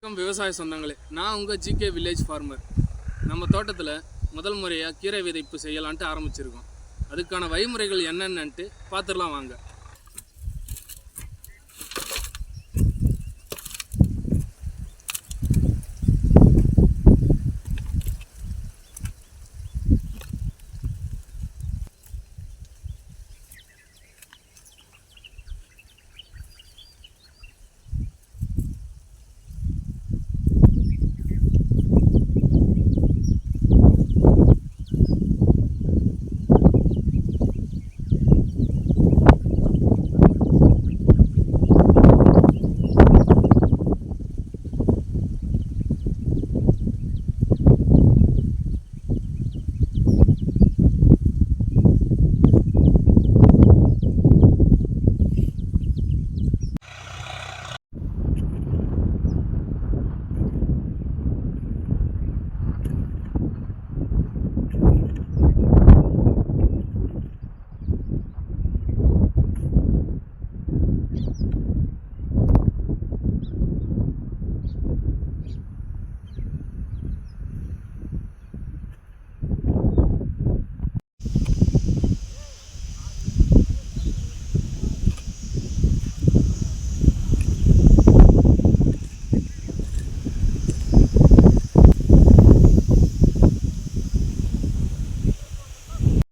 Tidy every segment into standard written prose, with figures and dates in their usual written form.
வணக்கம் விவசாய சொந்தங்களே, நான் உங்கள் ஜிகே வில்லேஜ் ஃபார்மர். நம்ம தோட்டத்தில் முதல் முறையாக கீரை விதைப்பு செய்யலான்ட்டு ஆரம்பிச்சிருக்கோம். அதுக்கான வழிமுறைகள் என்னென்னன்ட்டு பார்த்துடலாம் வாங்க.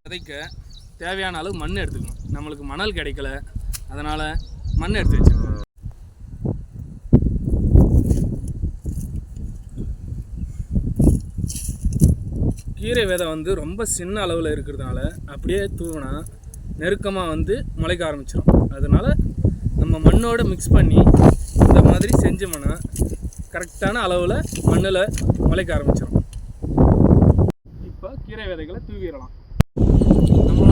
விதைக்க தேவையான அளவு மண் எடுத்துக்கணும். நம்மளுக்கு மணல் கிடைக்கல, அதனால் மண் எடுத்து வச்சுக்கணும். கீரை விதை ரொம்ப சின்ன அளவில் இருக்கிறதுனால அப்படியே தூவினா நெருக்கமாக முளைக்க ஆரம்பிச்சிடும். அதனால் நம்ம மண்ணோடு மிக்ஸ் பண்ணி இந்த மாதிரி செஞ்சோம்னா கரெக்டான அளவில் மண்ணில் முளைக்க ஆரம்பிச்சிடும். இப்போ கீரை விதைகளை தூவிடலாம். நம்ம